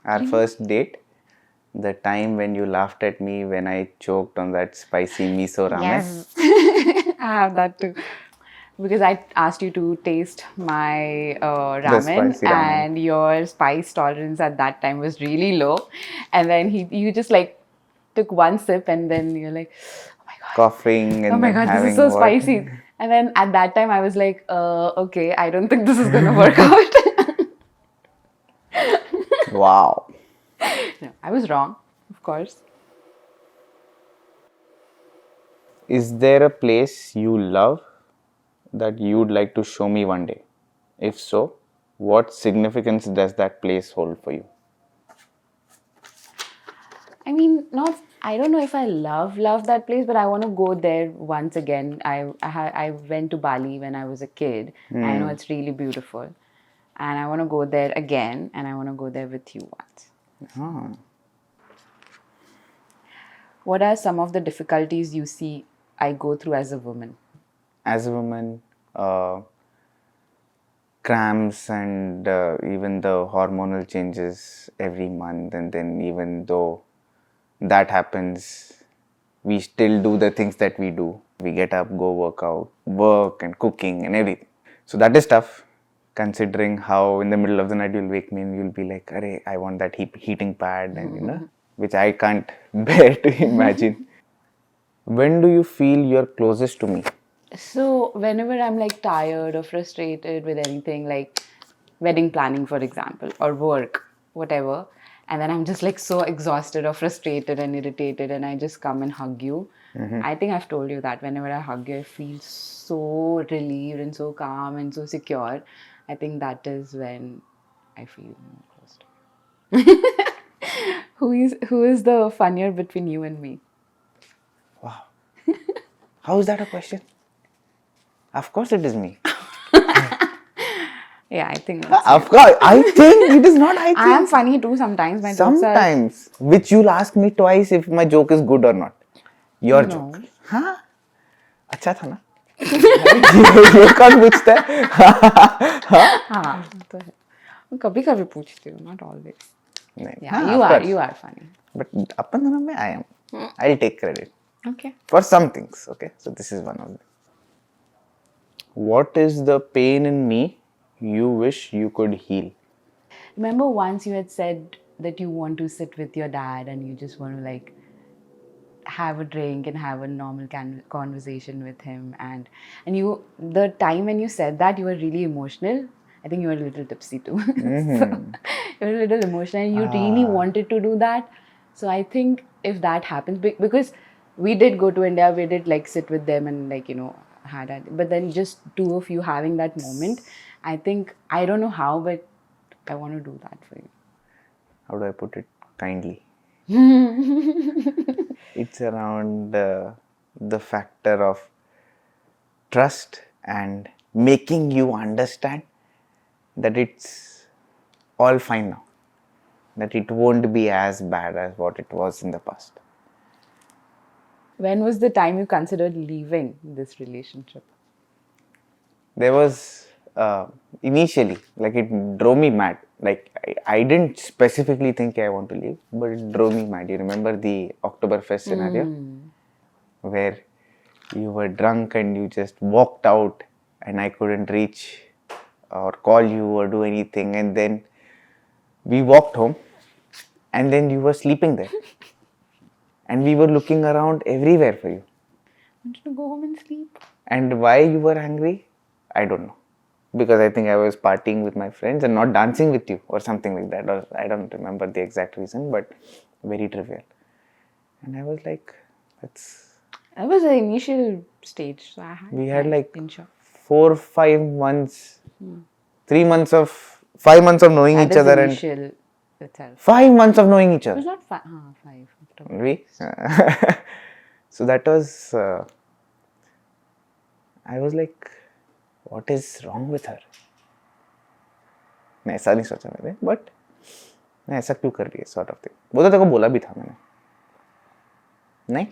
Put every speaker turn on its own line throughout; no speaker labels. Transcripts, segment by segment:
Our first date, the time when you laughed at me when I choked on that spicy miso ramen.
Yes. I have that too. Because I asked you to taste my
The
ramen,
spicy ramen.
and your spice tolerance at that time was really low. And then you just like took one sip, and then you're like, oh my God,
Coughing
oh
and
my
then
God, this is
having
so
what?
spicy. And then at that time, I was like, okay, I don't think this is going to work out.
Wow.
No, I was wrong, of course.
Is there a place you love that you'd like to show me one day? If so, what significance does that place hold for you?
I mean, not. I don't know if I love that place, but I want to go there once again. I went to Bali when I was a kid. I know it's really beautiful, and I want to go there again, and I want to go there with you once.
Ah.
What are some of the difficulties you see I go through as a woman?
As a woman, cramps and even the hormonal changes every month, and then even though that happens, we still do the things that we do. We get up, go work out, work and cooking and everything. So that is tough, considering how in the middle of the night you'll wake me and you'll be like, "Arey, I want that heating pad," and which I can't bear to imagine. When do you feel you're closest to me?
So whenever I'm like tired or frustrated with anything, like wedding planning, for example, or work, whatever, and then I'm just like so exhausted or frustrated and irritated, and I just come and hug you. I think I've told you that whenever I hug you, I feel so relieved and so calm and so secure. I think that is when I feel more close to you. Who is the funnier between you and me?
Wow. How is that a question? Of course it is me.
Yeah, I think that's
Of course. I think it is not I think.
I am funny too sometimes. My jokes are
Sometimes. Which you'll ask me twice if my joke is good or not. Your
no.
joke. हाँ अच्छा था ना ये कौन पूछता है
हाँ तो है कभी कभी पूछती हूँ not always.
नहीं
Yeah,
हाँ,
you
of
are
course.
you are funny.
But अपन दोनों में I am. I'll take credit
Okay.
for some things. Okay, so this is one of them. What is the pain in me you wish you could heal?
Remember once you had said that you want to sit with your dad and you just want to like have a drink and have a normal conversation with him, and you the time when you said that you were really emotional. I think you were a little tipsy too. So you were a little emotional and you really wanted to do that. So I think if that happens, because we did go to India, we did like sit with them and like had that, but then just two of you having that moment, I think I don't know how, but I want to do that for you.
How do I put it kindly? It's around the factor of trust and making you understand that it's all fine now, that it won't be as bad as what it was in the past.
When was the time you considered leaving this relationship?
There was initially, like, it drove me mad. Like, I didn't specifically think I want to leave, but it drove me mad. You remember the Oktoberfest scenario where you were drunk and you just walked out and I couldn't reach or call you or do anything, and then we walked home and then you were sleeping there and we were looking around everywhere for you.
I wanted to go home and sleep.
And why you were angry, I don't know, because I think I was partying with my friends and not dancing with you or something like that, or I don't remember the exact reason, but very trivial. And I was like,
That was the initial stage. So
we had like
intro.
4-5 months, 3 months of 5 months of knowing
That
each
is
other, and
initial itself.
5 months of knowing each
It
other.
was not 5.
We so that was I was like, what is wrong with her? मैं ऐसा नहीं सोचा मैंने, but मैं ऐसा क्यों कर रही है, सॉर्ट ऑफ थिंग. वो तो तेरे को बोला भी था मैंने, नहीं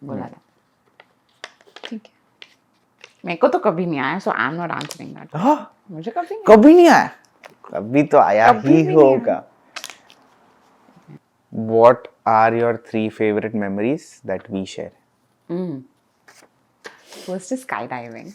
बोला था. ठीक है. मेरे को तो कभी नहीं आया, so I'm not answering that.
हाँ
मुझे कभी नहीं.
कभी नहीं आया, कभी तो आया
कभी
ही
भी नहीं
होगा. What are your 3 favorite memories that we share?
First is skydiving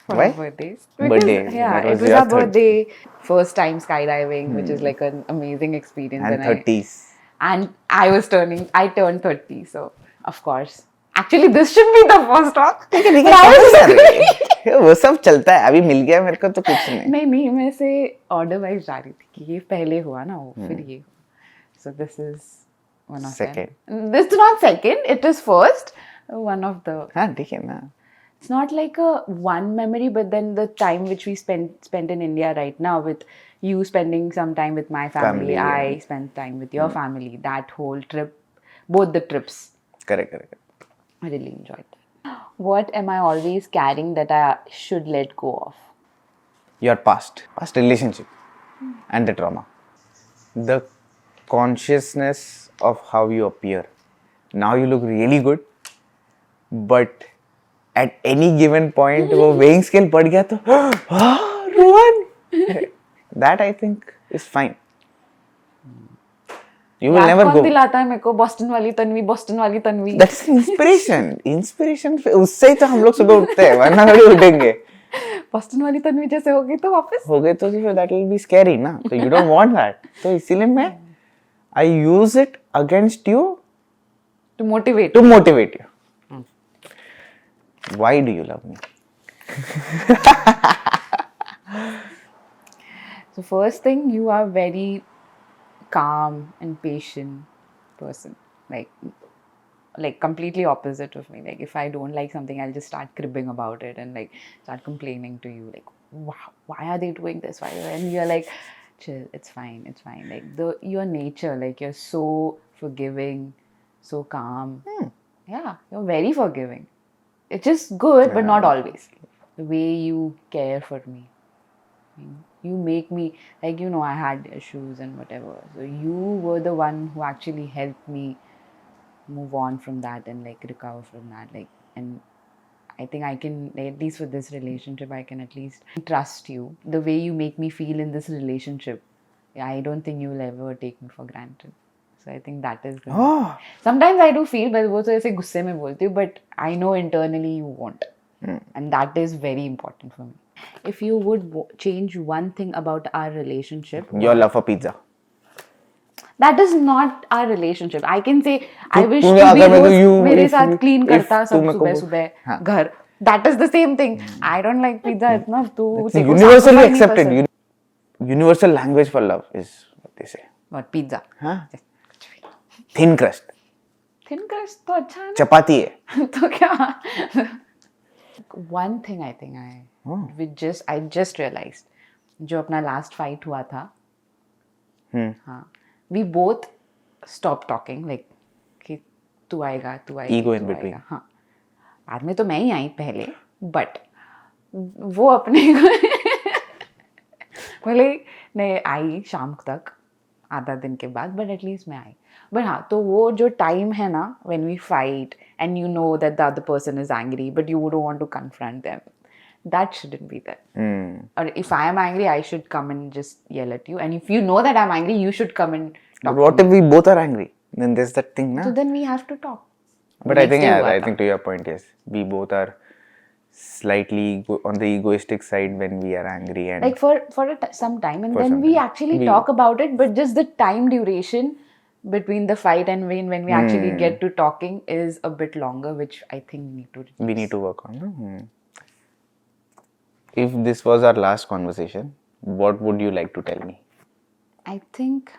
for
Why?
our birthdays. Because,
Birthday.
yeah,
That
it
was
was
your
our
third.
birthday. First time skydiving, which is like an amazing experience.
And 30s.
And I turned 30, so of course. Actually, this should be the first talk.
ठीक है
But I
कहाँ
was
कर रही है वो सब चलता है अभी मिल गया मेरे को तो कुछ नहीं
नहीं मैं ऐसे ऑर्डर वाइज जा रही थी कि ये पहले हुआ ना वो फिर ये हुआ so this is one of
Second.
This is not second it is first one of the
हाँ ठीक है ना
it's not like a one memory but then the time which we spent in India right now with you spending some time with my family,
yeah.
I spent time with your family, that whole trip, both the trips,
correct
I really enjoyed that. What am I always carrying that I should let go of?
your past relationship and the trauma, the consciousness of how you appear. Now you look really good, but at any given point वो weighing scale बढ़ गया तो Rohan that I think is fine. You will never
कौन
go.
दिलाता है मेरे को Boston वाली तन्वी
That's inspiration उससे ही तो हम लोग सुबह उठते हैं वरना थोड़ी उठेंगे
बॉस्टन वाली तन्वी जैसे हो गई तो वापस
हो गए तो फिर that will be scary ना तो you don't want that तो इसीलिए मैं I use it against you
to motivate
to motivate you. Why do you love me?
So first thing, you are very calm and patient person. Like completely opposite of me. Like if I don't like something, I'll just start cribbing about it and like start complaining to you. Like, why are they doing this? Why? And you're like, chill, it's fine. Like your nature, like you're so forgiving, so calm. Yeah, you're very forgiving. It's just good, but not always. The way you care for me. You make me, like, I had issues and whatever. So you were the one who actually helped me move on from that and like recover from that. Like, and I think I can, at least for this relationship, I can at least trust you. The way you make me feel in this relationship, I don't think you'll ever take me for granted. So I think that is good. Sometimes I do feel, but वो तो ऐसे गुस्से में बोलती हूँ, but I know internally you won't. And that is very important for me. If you would change one thing about our relationship,
Your love for pizza.
that is not our relationship. I can say I wish
तूने
to be
अगर
रोज
you-
मेरे
if
साथ
you-
clean
if
करता सब
तू
सुबह
मेरे को-
सुबह
हाँ.
घर. That is the same thing. I don't like pizza इतना तू
It's
तेरे को
universally
साफ सफाई नहीं
accepted.
पसंद.
Universal language for love is what they say.
What pizza?
हाँ? Thin crust.
Thin crust तो अच्छा है ना.
चपाती है.
तो क्या? One thing I think I just realized जो अपना last fight हुआ था. हाँ. We both stopped talking like कि तू आएगा
Ego in between.
हाँ. बाद में तो मैं ही आई पहले but वो अपने बोले नहीं आई शाम तक आधा दिन के बाद but at least मैं आई. But हाँ तो वो जो time है ना when we fight and you know that the other person is angry but you don't want to confront them, that shouldn't be there. Or if I am angry, I should come and just yell at you. And if you know that I'm angry, you should come and talk
But what
to
if
me.
we both are angry? Then there's that thing, na?
So then we have to talk.
But I think,
Next day
yeah,
हुआ
I
था.
think to your point, yes, we both are slightly on the egoistic side when we are angry and
Like for some time, and
For
then
some
we
time.
actually
We-
talk about it. But just the time duration between the fight and when we actually get to talking is a bit longer, which I think we need to reduce.
we need to work on. No? If this was our last conversation, what would you like to tell me?
I think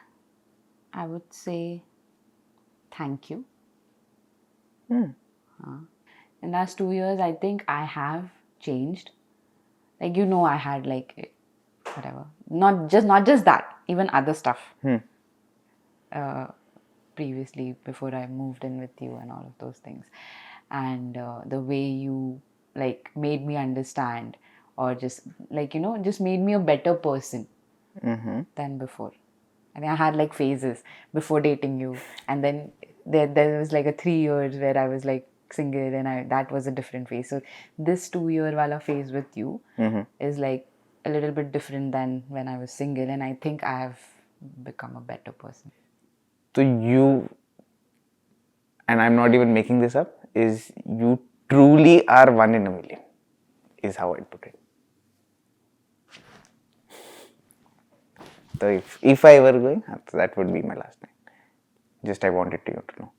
I would say thank you. In last 2 years, I think I have changed. Like I had like whatever, not just that, even other stuff. Previously, before I moved in with you and all of those things, and the way you like made me understand, or just like just made me a better person than before. I mean, I had like phases before dating you, and then there was like a 3 years where I was like single, and that was a different phase. So this 2 year wala phase with you is like a little bit different than when I was single, and I think I have become a better person.
So you, and I'm not even making this up, is you truly are one in a million, is how I'd put it. So if I were going, that would be my last name. Just I wanted you to know.